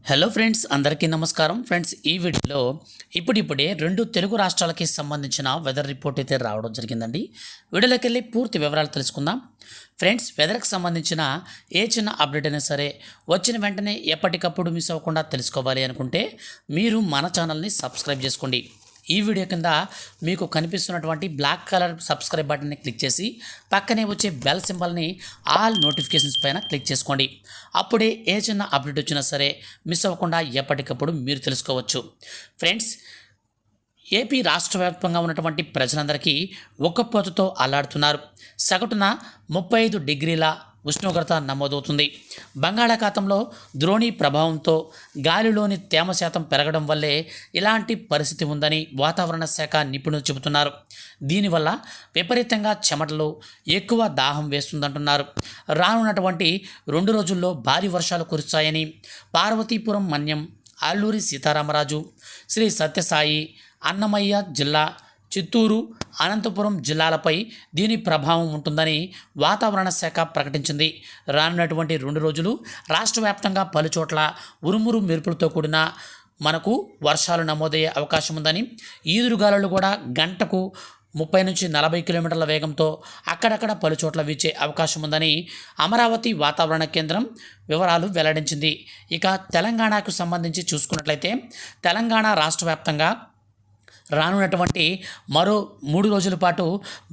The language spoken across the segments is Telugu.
హలో ఫ్రెండ్స్, అందరికీ నమస్కారం. ఫ్రెండ్స్, ఈ వీడియోలో ఇప్పుడిప్పుడే రెండు తెలుగు రాష్ట్రాలకి సంబంధించిన వెదర్ రిపోర్ట్ అయితే రావడం జరిగిందండి. వీడియోలోకి వెళ్ళి పూర్తి వివరాలు తెలుసుకుందాం. ఫ్రెండ్స్, వెదర్కి సంబంధించిన ఏ చిన్న అప్డేట్ అయినా సరే వచ్చిన వెంటనే ఎప్పటికప్పుడు మిస్ అవ్వకుండా తెలుసుకోవాలి అనుకుంటే మీరు మన ఛానల్ని సబ్స్క్రైబ్ చేసుకోండి. ఈ వీడియో కింద మీకు కనిపిస్తున్నటువంటి బ్లాక్ కలర్ సబ్స్క్రైబ్ బటన్ని క్లిక్ చేసి పక్కనే వచ్చే బెల్ సింబల్ని ఆల్ నోటిఫికేషన్స్ పైన క్లిక్ చేసుకోండి. అప్పుడే ఏ చిన్న అప్డేట్ వచ్చినా సరే మిస్ అవ్వకుండా ఎప్పటికప్పుడు మీరు తెలుసుకోవచ్చు. ఫ్రెండ్స్, ఏపీ రాష్ట్ర వ్యాప్తంగా ఉన్నటువంటి ప్రజలందరికీ ఒక్కపోతతో అల్లాడుతున్నారు. సగటున 35 డిగ్రీల ఉష్ణోగ్రత నమోదవుతుంది. బంగాళాఖాతంలో ద్రోణి ప్రభావంతో గాలిలోని తేమ శాతం పెరగడం వల్లే ఇలాంటి పరిస్థితి ఉందని వాతావరణ శాఖ నిపుణులు చెబుతున్నారు. దీనివల్ల విపరీతంగా చెమటలు, ఎక్కువ దాహం వేస్తుందంటున్నారు. రానున్నటువంటి 2 రోజుల్లో భారీ వర్షాలు కురుస్తాయని పార్వతీపురం మన్యం, అల్లూరి సీతారామరాజు, శ్రీ సత్యసాయి, అన్నమయ్య జిల్లా, చిత్తూరు, అనంతపురం జిల్లాలపై దీని ప్రభావం ఉంటుందని వాతావరణ శాఖ ప్రకటించింది. రానున్నటువంటి 2 రోజులు రాష్ట్ర వ్యాప్తంగా పలుచోట్ల ఉరుమురు మెరుపులతో కూడిన మనకు వర్షాలు నమోదయ్యే అవకాశం ఉందని, ఈదురుగాలులు కూడా గంటకు 30 నుంచి 40 కిలోమీటర్ల వేగంతో అక్కడక్కడ పలుచోట్ల వీచే అవకాశం ఉందని అమరావతి వాతావరణ కేంద్రం వివరాలు వెల్లడించింది. ఇక తెలంగాణకు సంబంధించి చూసుకున్నట్లయితే తెలంగాణ రాష్ట్ర వ్యాప్తంగా రానున్నటువంటి మరో 3 రోజుల పాటు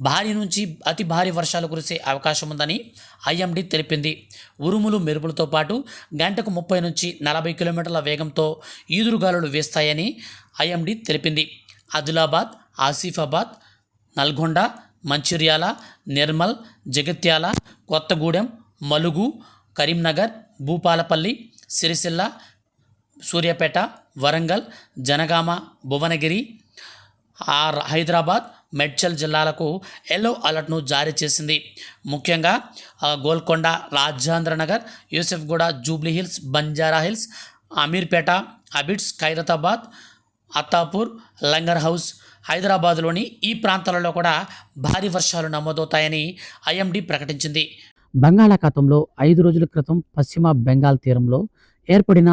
భారీ నుంచి అతి భారీ వర్షాలు కురిసే అవకాశం ఉందని ఐఎండీ తెలిపింది. ఉరుములు మెరుపులతో పాటు గంటకు 30 నుంచి 40 కిలోమీటర్ల వేగంతో ఈదురుగాలులు వీస్తాయని ఐఎండీ తెలిపింది. ఆదిలాబాద్, ఆసిఫాబాద్, నల్గొండ, మంచిర్యాల, నిర్మల్, జగిత్యాల, కొత్తగూడెం, మలుగు, కరీంనగర్, భూపాలపల్లి, సిరిసిల్ల, సూర్యాపేట, వరంగల్, జనగామ, భువనగిరి, హైదరాబాద్, మేడ్చల్ జిల్లాలకు ఎల్లో అలర్ట్ను జారీ చేసింది. ముఖ్యంగా గోల్కొండ, రాజేంద్రనగర్, యూసఫ్గూడ, జూబ్లీహిల్స్, బంజారాహిల్స్, అమీర్పేట, అబిడ్స్, ఖైరతాబాద్, అత్తాపూర్, లంగర్ హౌస్, హైదరాబాద్లోని ఈ ప్రాంతాలలో కూడా భారీ వర్షాలు నమోదవుతాయని ఐఎండీ ప్రకటించింది. బంగాళాఖాతంలో 5 రోజుల క్రితం పశ్చిమ బెంగాల్ తీరంలో ఏర్పడిన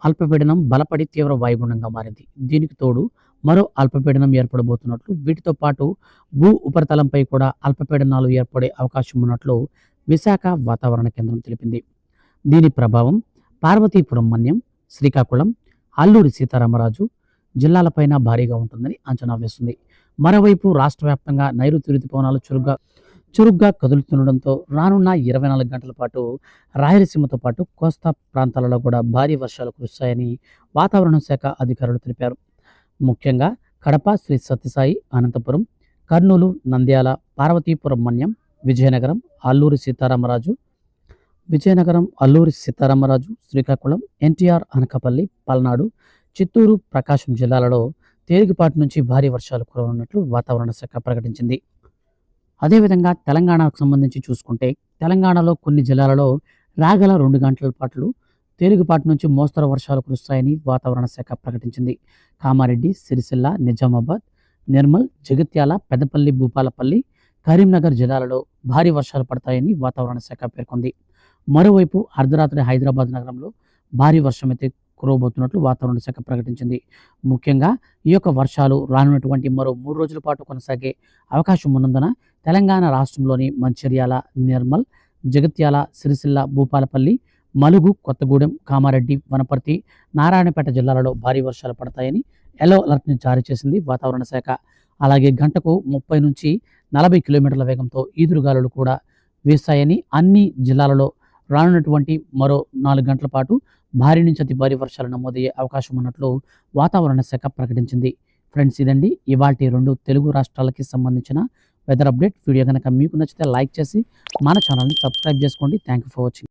అల్పపీడనం బలపడి తీవ్ర వాయుగుండంగా మారింది. దీనికి తోడు మరో అల్పపీడనం ఏర్పడబోతున్నట్లు, వీటితో పాటు భూ ఉపరితలంపై కూడా అల్పపీడనాలు ఏర్పడే అవకాశం ఉన్నట్లు విశాఖ వాతావరణ కేంద్రం తెలిపింది. దీని ప్రభావం పార్వతీపురం మన్యం, శ్రీకాకుళం, అల్లూరి సీతారామరాజు జిల్లాలపైన భారీగా ఉంటుందని అంచనా వేస్తుంది. మరోవైపు రాష్ట్ర వ్యాప్తంగా నైరుతి రుతుపవనాలు చురుగ్గా కదులుతుండడంతో రానున్న 24 గంటల పాటు రాయలసీమతో పాటు కోస్తా ప్రాంతాలలో కూడా భారీ వర్షాలు కురుస్తాయని వాతావరణ శాఖ అధికారులు తెలిపారు. ముఖ్యంగా కడప, శ్రీ సత్యసాయి, అనంతపురం, కర్నూలు, నంద్యాల, పార్వతీపురం మన్యం, విజయనగరం, అల్లూరి సీతారామరాజు, శ్రీకాకుళం, ఎన్టీఆర్, అనకాపల్లి, పల్నాడు, చిత్తూరు, ప్రకాశం జిల్లాలలో తేలికపాటి నుంచి భారీ వర్షాలు కురవనున్నట్లు వాతావరణ శాఖ ప్రకటించింది. అదేవిధంగా తెలంగాణకు సంబంధించి చూసుకుంటే తెలంగాణలో కొన్ని జిల్లాలలో రాగల 2 గంటల పాటు తేలికపాటి నుంచి మోస్తరు వర్షాలు కురుస్తాయని వాతావరణ శాఖ ప్రకటించింది. కామారెడ్డి, సిరిసిల్ల, నిజామాబాద్, నిర్మల్, జగిత్యాల, పెద్దపల్లి, భూపాలపల్లి, కరీంనగర్ జిల్లాలలో భారీ వర్షాలు పడతాయని వాతావరణ శాఖ పేర్కొంది. మరోవైపు అర్ధరాత్రి హైదరాబాద్ నగరంలో భారీ వర్షం అయితే కురవబోతున్నట్లు వాతావరణ శాఖ ప్రకటించింది. ముఖ్యంగా ఈ యొక్క వర్షాలు రానున్నటువంటి మరో 3 రోజుల పాటు కొనసాగే అవకాశం ఉన్నందున తెలంగాణ రాష్ట్రంలోని మంచిర్యాల, నిర్మల్, జగిత్యాల, సిరిసిల్ల, భూపాలపల్లి, మలుగు, కొత్తగూడెం, కామారెడ్డి, వనపర్తి, నారాయణపేట జిల్లాలలో భారీ వర్షాలు పడతాయని ఎల్లో అలర్ట్ని జారీ చేసింది వాతావరణ శాఖ. అలాగే గంటకు 30 నుంచి 40 కిలోమీటర్ల వేగంతో ఈదురుగాలులు కూడా వీస్తాయని, అన్ని జిల్లాలలో రానున్నటువంటి మరో 4 గంటల పాటు భారీ నుంచి అతి భారీ వర్షాలు నమోదయ్యే అవకాశం ఉన్నట్లు వాతావరణ శాఖ ప్రకటించింది. ఫ్రెండ్స్, ఇదండి ఇవాల్టి 2 తెలుగు రాష్ట్రాలకి సంబంధించిన వెదర్ అప్డేట్. వీడియో కనుక మీకు నచ్చితే లైక్ చేసి మన ఛానల్ని సబ్స్క్రైబ్ చేసుకోండి. Thank you for watching.